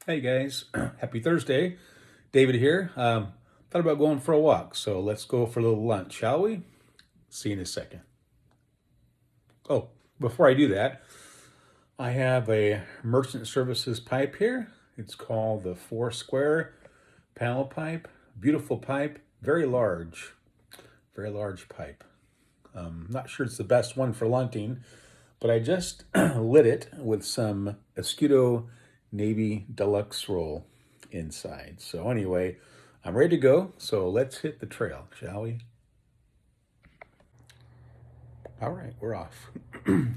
Hey guys, happy Thursday. David here. Thought about going for a walk, so let's go for a little lunch, shall we? See you in a second. Oh, before I do that, I have a merchant services pipe here. It's called the 4 Square panel pipe. Beautiful pipe, very large pipe. Not sure it's the best one for lunting, but I just lit it with some Escudo Navy Deluxe roll inside. So anyway, I'm ready to go. So let's hit the trail, shall we? All right, we're off. A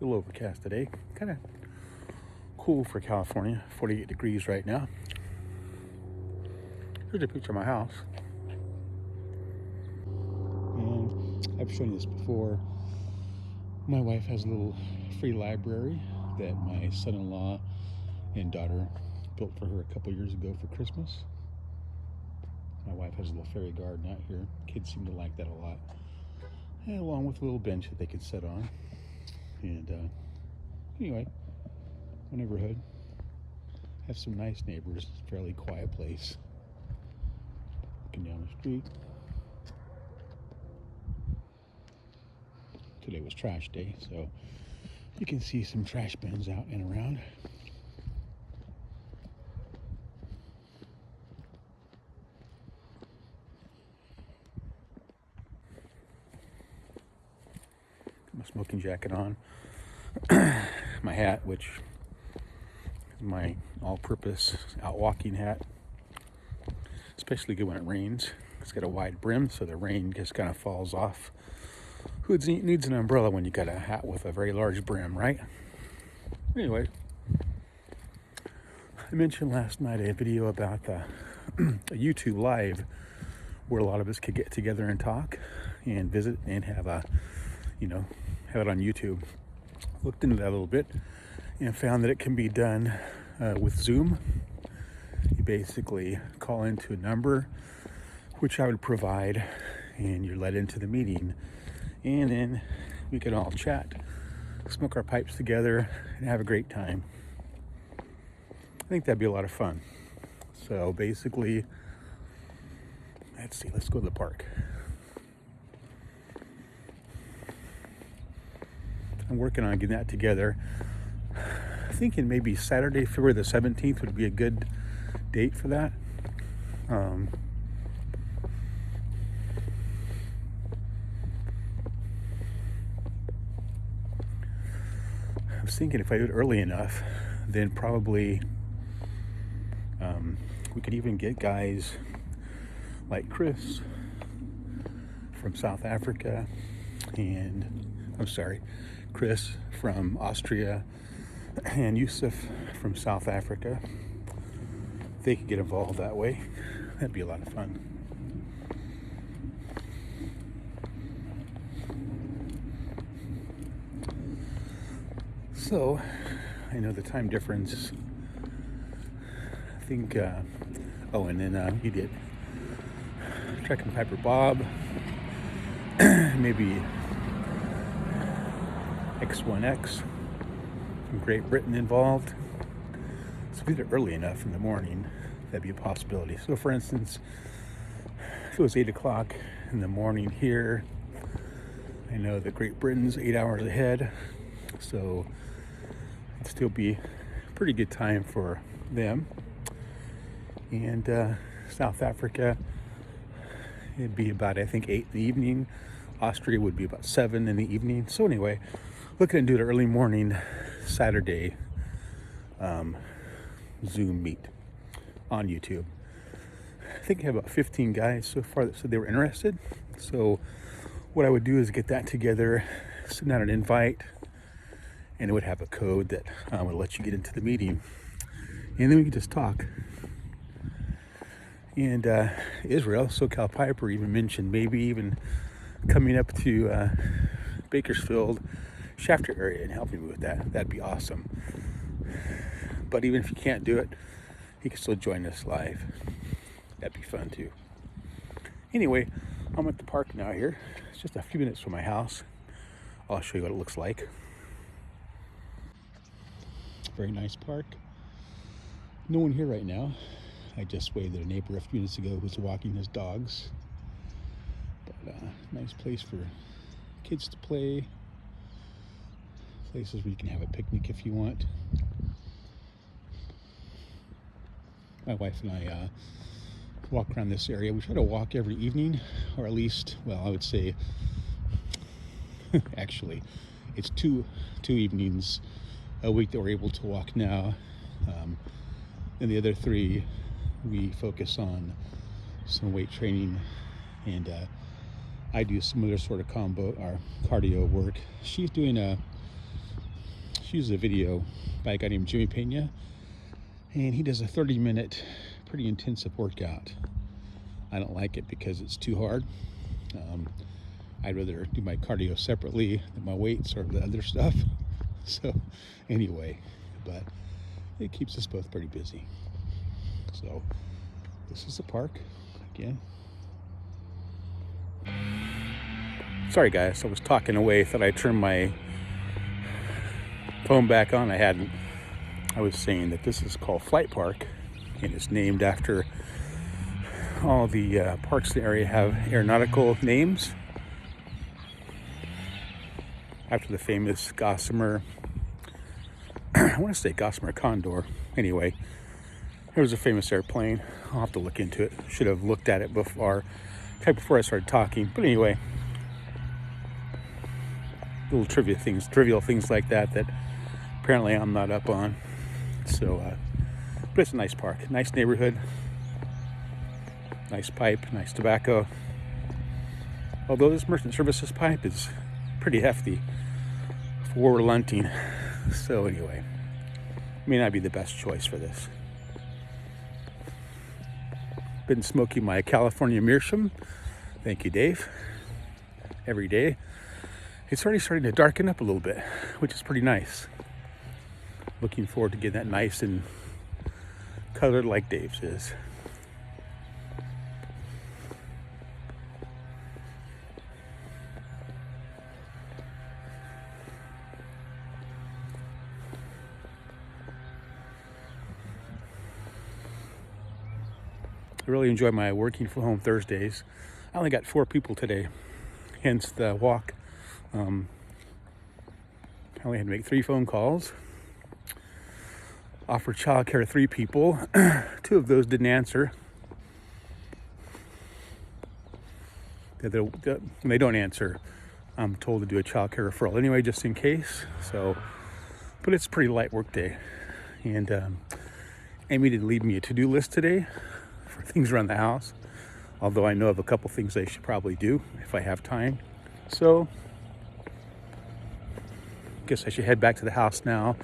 little overcast today. Kind of cool for California. 48 degrees right now. Here's a picture of my house. And I've shown you this before. My wife has a little free library that my son-in-law and daughter built for her a couple years ago for Christmas. My wife has a little fairy garden out here. Kids seem to like that a lot. And along with a little bench that they could sit on. And anyway, my neighborhood. Have some nice neighbors. Fairly quiet place. Looking down the street. Today was trash day, so you can see some trash bins out and around. Got my smoking jacket on. My hat, which is my all-purpose out walking hat. Especially good when it rains. It's got a wide brim, so the rain just kind of falls off. Who needs an umbrella when you got a hat with a very large brim, right? Anyway, I mentioned last night a video about a YouTube live where a lot of us could get together and talk and visit and have have it on YouTube. Looked into that a little bit and found that it can be done with Zoom. You basically call into a number, which I would provide, and you're let into the meeting. And then we can all chat, smoke our pipes together, and have a great time. I think that'd be a lot of fun. So basically, let's go to the park. I'm working on getting that together. Thinking maybe Saturday, February the 17th would be a good date for that. I was thinking if I do it early enough, then probably we could even get guys like Chris from South Africa Chris from Austria and Yusuf from South Africa. They could get involved that way. That'd be a lot of fun. So, I know the time difference. I think, and then we did Trek and Piper Bob, maybe X1X from Great Britain involved. So if we did it early enough in the morning, that'd be a possibility. So for instance, if it was 8 o'clock in the morning here, I know that Great Britain's 8 hours ahead, so it'd still be a pretty good time for them. And South Africa, it'd be about, I think, 8 in the evening. Austria would be about 7 in the evening. So anyway, looking to do it early morning Saturday Zoom meet on YouTube. I think I have about 15 guys so far that said they were interested. So what I would do is get that together, send out an invite, and it would have a code that would let you get into the meeting. And then we could just talk. And Israel, SoCal Piper even mentioned maybe even coming up to Bakersfield, Shafter area and helping me with that. That'd be awesome. But even if you can't do it, you can still join us live. That'd be fun too. Anyway, I'm at the park now here. It's just a few minutes from my house. I'll show you what it looks like. Very nice park. No one here right now. I just waved at a neighbor a few minutes ago who was walking his dogs. But nice place for kids to play. Places where you can have a picnic if you want. My wife and I walk around this area. We try to walk every evening, or at least, well, I would say, actually, it's two evenings a week that we're able to walk now. And the other 3, we focus on some weight training, and I do some other sort of cardio work. She uses a video by a guy named Jimmy Pena, and he does a 30-minute, pretty intensive workout. I don't like it because it's too hard. I'd rather do my cardio separately than my weights or the other stuff. So anyway, but it keeps us both pretty busy. So this is the park again. Sorry guys, I was talking away. Thought I'd turn my phone back on. I hadn't. I was saying that this is called Flight Park, and it's named after all the parks in the area have aeronautical names after the famous Gossamer. I want to say Gossamer Condor. Anyway, there was a famous airplane. I'll have to look into it. Should have looked at it before I started talking. But anyway, little trivial things like that apparently I'm not up on. So, but it's a nice park, nice neighborhood, nice pipe, nice tobacco. Although this merchant services pipe is pretty hefty for lunting. So anyway, may not be the best choice for this. Been smoking my California meerschaum. Thank you, Dave. Every day. It's already starting to darken up a little bit, which is pretty nice. Looking forward to getting that nice and colored like Dave's is. I really enjoy my working from home Thursdays. I only got 4 people today, hence the walk. I only had to make 3 phone calls. Offered childcare to 3 people. 2 of those didn't answer. When they don't answer, I'm told to do a childcare referral anyway, just in case. So, but it's a pretty light work day. And Amy didn't leave me a to-do list today for things around the house, although I know of a couple things I should probably do if I have time. So I guess I should head back to the house now,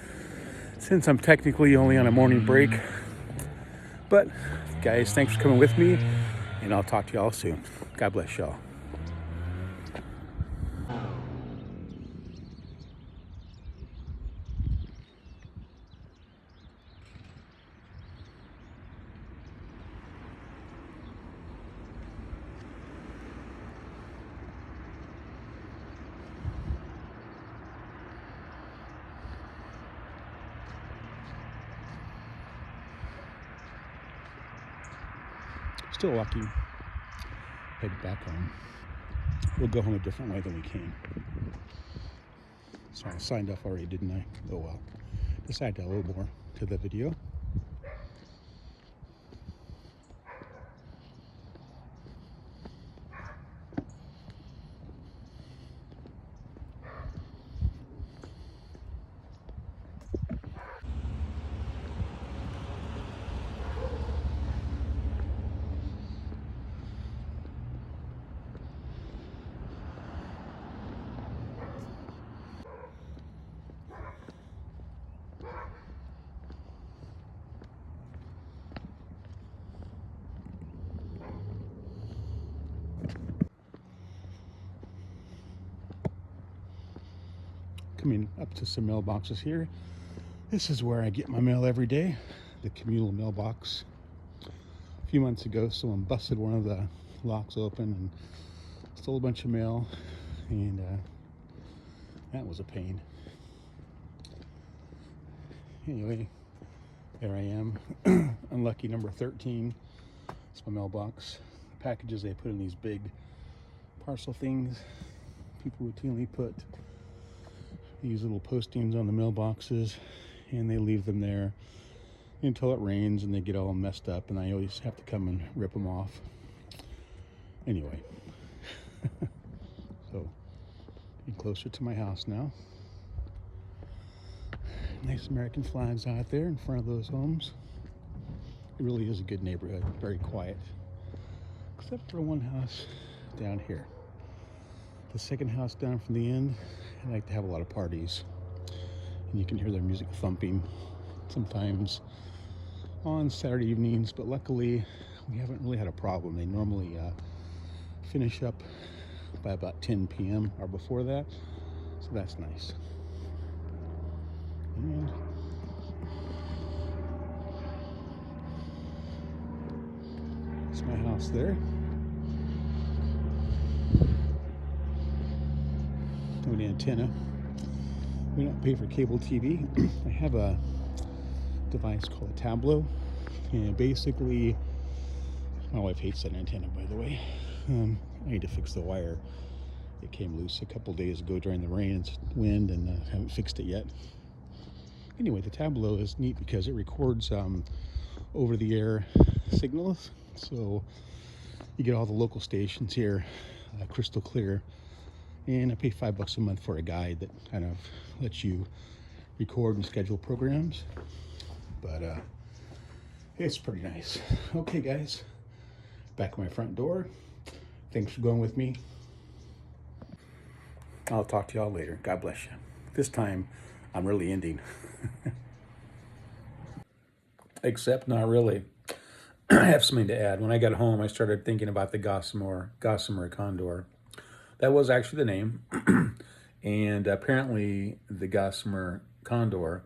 since I'm technically only on a morning break. But guys, thanks for coming with me, and I'll talk to y'all soon. God bless y'all. Still walking, head back home. We'll go home a different way than we came. So I signed off already, didn't I? Oh well. Decided to add a little more to the video. Coming up to some mailboxes here. This is where I get my mail every day, the communal mailbox. A few months ago, someone busted one of the locks open and Stole a bunch of mail, and that was a pain. Anyway, there I am. Unlucky number 13. It's my mailbox. Packages they put in these big parcel things. People routinely put these little postings on the mailboxes, and they leave them there until it rains and they get all messed up, and I always have to come and rip them off. Anyway, so getting closer to my house now. Nice American flags out there in front of those homes. It really is a good neighborhood, very quiet, except for one house down here. The second house down from the end, I like to have a lot of parties, and you can hear their music thumping sometimes on Saturday evenings, but luckily we haven't really had a problem. They normally finish up by about 10 p.m. or before that, so that's nice. And it's my house there. No antenna. We don't pay for cable TV. I have a device called a Tableau, and basically, my wife hates that antenna, by the way. I need to fix the wire. It came loose a couple days ago during the rain and wind, and haven't fixed it yet. Anyway, the Tableau is neat because it records over-the-air signals, so you get all the local stations here crystal clear. And I pay $5 a month for a guide that kind of lets you record and schedule programs. But it's pretty nice. Okay, guys, back at my front door. Thanks for going with me. I'll talk to y'all later. God bless you. This time, I'm really ending. Except not really. I have something to add. When I got home, I started thinking about the gossamer condor. That was actually the name. And apparently the gossamer condor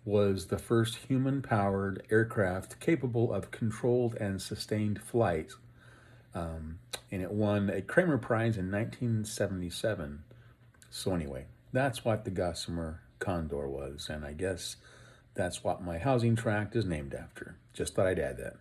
was the first human-powered aircraft capable of controlled and sustained flight. And it won a Kramer Prize in 1977. So anyway, that's what the gossamer condor was. And I guess that's what my housing tract is named after. Just thought I'd add that.